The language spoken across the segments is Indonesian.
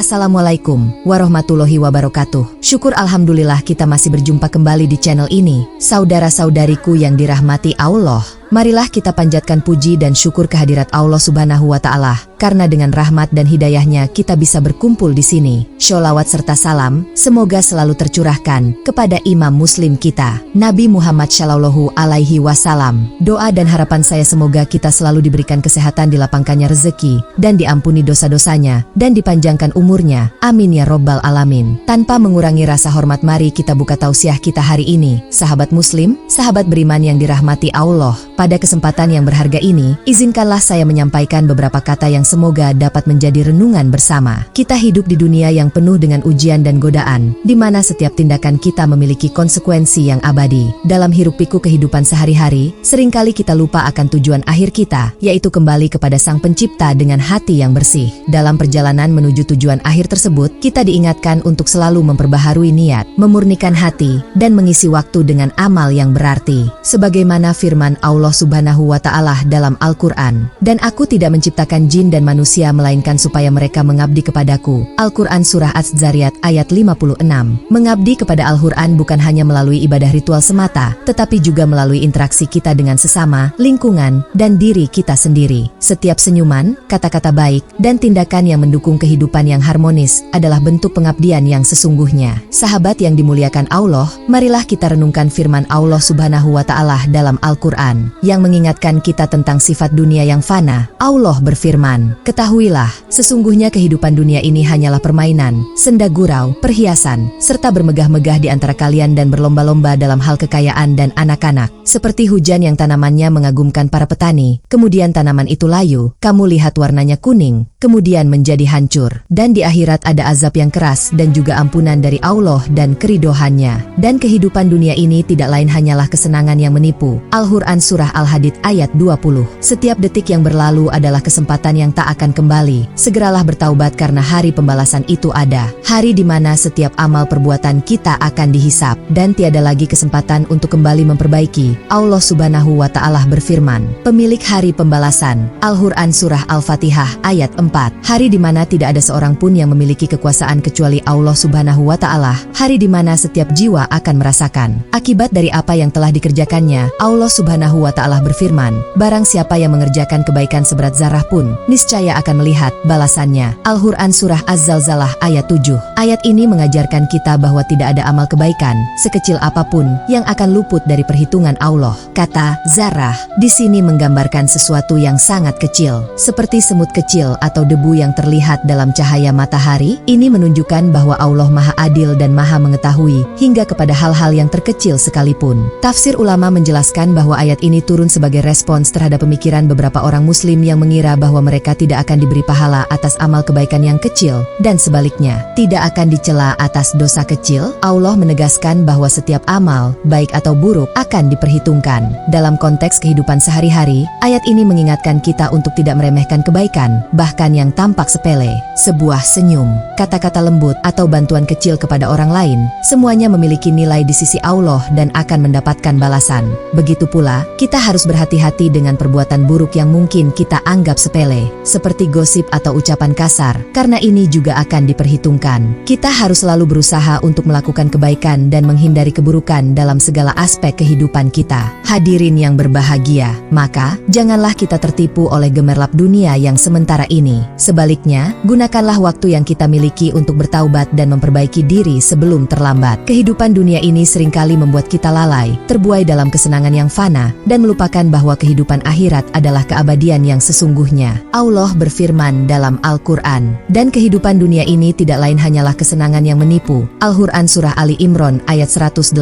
Assalamualaikum warahmatullahi wabarakatuh. Syukur alhamdulillah kita masih berjumpa kembali di channel ini. Saudara-saudariku yang dirahmati Allah, marilah kita panjatkan puji dan syukur kehadirat Allah Subhanahu wa Ta'ala, karena dengan rahmat dan hidayahnya kita bisa berkumpul di sini. Sholawat serta salam semoga selalu tercurahkan kepada Imam Muslim kita, Nabi Muhammad Shallallahu Alaihi Wasallam. Doa dan harapan saya semoga kita selalu diberikan kesehatan, dilapangkannya rezeki, dan diampuni dosa-dosanya, dan dipanjangkan umurnya. Amin ya Robbal Alamin. Tanpa mengurangi rasa hormat, mari kita buka tausiah kita hari ini. Sahabat Muslim, sahabat beriman yang dirahmati Allah, pada kesempatan yang berharga ini, izinkanlah saya menyampaikan beberapa kata yang semoga dapat menjadi renungan bersama. Kita hidup di dunia yang penuh dengan ujian dan godaan, di mana setiap tindakan kita memiliki konsekuensi yang abadi. Dalam hiruk-pikuk kehidupan sehari-hari, seringkali kita lupa akan tujuan akhir kita, yaitu kembali kepada Sang Pencipta dengan hati yang bersih. Dalam perjalanan menuju tujuan akhir tersebut, kita diingatkan untuk selalu memperbaharui niat, memurnikan hati, dan mengisi waktu dengan amal yang berarti. Sebagaimana firman Allah Subhanahu wa Ta'ala dalam Al-Quran, "Dan aku tidak menciptakan jin dan manusia melainkan supaya mereka mengabdi kepadaku." Al-Quran Surah Az-Zariyat ayat 56. Mengabdi kepada Al-Quran bukan hanya melalui ibadah ritual semata, tetapi juga melalui interaksi kita dengan sesama, lingkungan, dan diri kita sendiri. Setiap senyuman, kata-kata baik, dan tindakan yang mendukung kehidupan yang harmonis adalah bentuk pengabdian yang sesungguhnya. Sahabat yang dimuliakan Allah, marilah kita renungkan firman Allah Subhanahu wa Ta'ala dalam Al-Quran yang mengingatkan kita tentang sifat dunia yang fana. Allah berfirman, "Ketahuilah, sesungguhnya kehidupan dunia ini hanyalah permainan, senda gurau, perhiasan, serta bermegah-megah di antara kalian dan berlomba-lomba dalam hal kekayaan dan anak-anak. Seperti hujan yang tanamannya mengagumkan para petani, kemudian tanaman itu layu, kamu lihat warnanya kuning, kemudian menjadi hancur. Dan di akhirat ada azab yang keras dan juga ampunan dari Allah dan keridohannya. Dan kehidupan dunia ini tidak lain hanyalah kesenangan yang menipu." Al-Quran Surah Al-Hadid ayat 20. Setiap detik yang berlalu adalah kesempatan yang tak akan kembali. Segeralah bertaubat karena hari pembalasan itu ada. Hari di mana setiap amal perbuatan kita akan dihisap dan tiada lagi kesempatan untuk kembali memperbaiki. Allah Subhanahu wa Ta'ala berfirman, pemilik hari pembalasan. Al-Quran Surah Al-Fatihah ayat 4. Hari di mana tidak ada seorang pun yang memiliki kekuasaan kecuali Allah Subhanahu wa Ta'ala. Hari di mana setiap jiwa akan merasakan akibat dari apa yang telah dikerjakannya. Allah Subhanahu wa Ta'ala berfirman, barang siapa yang mengerjakan kebaikan seberat zarah pun, niscaya akan melihat balasannya. Al-Quran Surah Az-Zalzalah ayat 7. Ayat ini mengajarkan kita bahwa tidak ada amal kebaikan, sekecil apapun, yang akan luput dari perhitungan Allah. Kata zarah di sini menggambarkan sesuatu yang sangat kecil, seperti semut kecil atau debu yang terlihat dalam cahaya matahari. Ini menunjukkan bahwa Allah Maha Adil dan Maha Mengetahui, hingga kepada hal-hal yang terkecil sekalipun. Tafsir ulama menjelaskan bahwa ayat ini turun sebagai respons terhadap pemikiran beberapa orang muslim yang mengira bahwa mereka tidak akan diberi pahala atas amal kebaikan yang kecil, dan sebaliknya, tidak akan dicela atas dosa kecil. Allah menegaskan bahwa setiap amal, baik atau buruk, akan diperhitungkan. Dalam konteks kehidupan sehari-hari, ayat ini mengingatkan kita untuk tidak meremehkan kebaikan, bahkan yang tampak sepele. Sebuah senyum, kata-kata lembut, atau bantuan kecil kepada orang lain, semuanya memiliki nilai di sisi Allah dan akan mendapatkan balasan. Begitu pula, kita harus berhati-hati dengan perbuatan buruk yang mungkin kita anggap sepele, seperti gosip atau ucapan kasar, karena ini juga akan diperhitungkan. Kita harus selalu berusaha untuk melakukan kebaikan dan menghindari keburukan dalam segala aspek kehidupan kita. Hadirin yang berbahagia, maka janganlah kita tertipu oleh gemerlap dunia yang sementara ini. Sebaliknya, gunakanlah waktu yang kita miliki untuk bertaubat dan memperbaiki diri sebelum terlambat. Kehidupan dunia ini seringkali membuat kita lalai, terbuai dalam kesenangan yang fana, dan melupakan bahwa kehidupan akhirat adalah keabadian yang sesungguhnya. Allah berfirman dalam Al-Quran, dan kehidupan dunia ini tidak lain hanyalah kesenangan yang menipu. Al-Quran Surah Ali Imran ayat 185.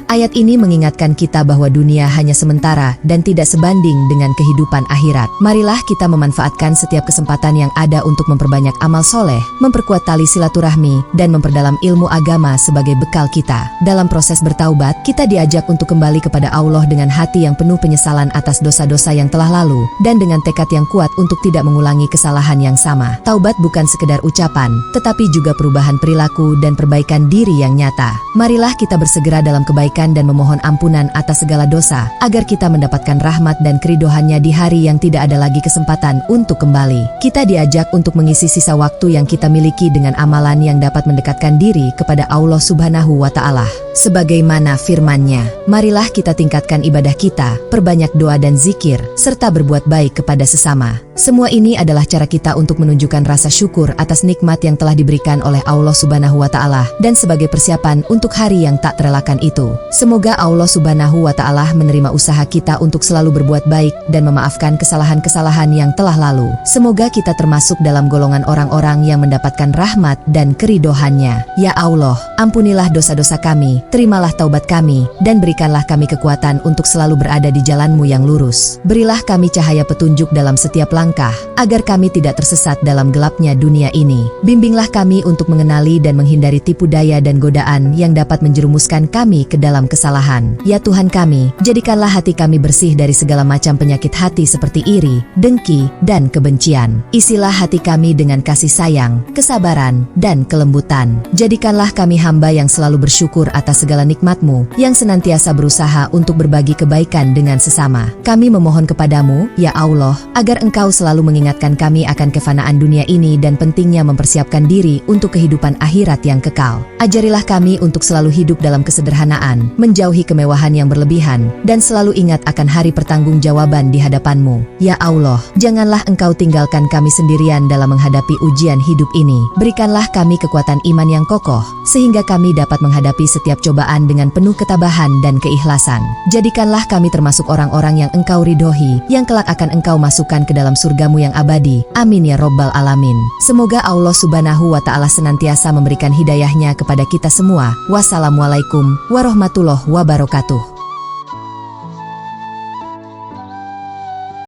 Ayat ini mengingatkan kita bahwa dunia hanya sementara dan tidak sebanding dengan kehidupan akhirat. Marilah kita memanfaatkan setiap kesempatan yang ada untuk memperbanyak amal soleh, memperkuat tali silaturahmi, dan memperdalam ilmu agama sebagai bekal kita. Dalam proses bertaubat, kita diajak untuk kembali kepada Allah dengan hati yang penuh penyesalan atas dosa-dosa yang telah lalu, dan dengan tekad yang kuat untuk tidak mengulangi kesalahan yang sama. Taubat bukan sekedar ucapan, tetapi juga perubahan perilaku dan perbaikan diri yang nyata. Marilah kita bersegera dalam kebaikan dan memohon ampunan atas segala dosa, agar kita mendapatkan rahmat dan keridohannya di hari yang tidak ada lagi kesempatan untuk kembali. kita diajak untuk mengisi sisa waktu yang kita miliki dengan amalan yang dapat mendekatkan diri kepada Allah Subhanahu wa Ta'ala. Sebagaimana firman-Nya, marilah kita tingkatkan ibadah kita, perbanyak doa dan zikir, serta berbuat baik kepada sesama. Semua ini adalah cara kita untuk menunjukkan rasa syukur atas nikmat yang telah diberikan oleh Allah Subhanahu wa Ta'ala dan sebagai persiapan untuk hari yang tak terelakkan itu. Semoga Allah Subhanahu wa Ta'ala menerima usaha kita untuk selalu berbuat baik dan memaafkan kesalahan-kesalahan yang telah lalu. Semoga kita termasuk dalam golongan orang-orang yang mendapatkan rahmat dan keridhaan-Nya. Ya Allah, ampunilah dosa-dosa kami, terimalah taubat kami, dan berikanlah kami kekuatan untuk selalu berada di jalan-Mu yang lurus. Berilah kami cahaya petunjuk dalam setiap langkah, agar kami tidak tersesat dalam gelapnya dunia ini. Bimbinglah kami untuk mengenali dan menghindari tipu daya dan godaan yang dapat menjerumuskan kami ke dalam kesalahan. Ya Tuhan kami, jadikanlah hati kami bersih dari segala macam penyakit hati seperti iri, dengki, dan kebencian. Isilah hati kami dengan kasih sayang, kesabaran, dan kelembutan. Jadikanlah kami hamba yang selalu bersyukur atas segala nikmat-Mu, yang senantiasa berusaha untuk berbagi kebaikan dengan sesama. Kami memohon kepadamu, ya Allah, agar Engkau selalu mengingatkan kami akan kefanaan dunia ini dan pentingnya mempersiapkan diri untuk kehidupan akhirat yang kekal. Ajarilah kami untuk selalu hidup dalam kesederhanaan, menjauhi kemewahan yang berlebihan, dan selalu ingat akan hari pertanggungjawaban di hadapan-Mu. Ya Allah, janganlah Engkau tinggalkan kami sendirian dalam menghadapi ujian hidup ini. Berikanlah kami kekuatan iman yang kokoh, sehingga kami dapat menghadapi setiap cobaan dengan penuh ketabahan dan keikhlasan. Jadikanlah kami termasuk orang-orang yang Engkau ridhoi, yang kelak akan Engkau masukkan ke dalam surga-Mu yang abadi. Amin ya Rabbal Alamin. Semoga Allah Subhanahu wa Ta'ala senantiasa memberikan hidayah-Nya kepada kita semua. Wassalamualaikum warahmatullahi wabarakatuh.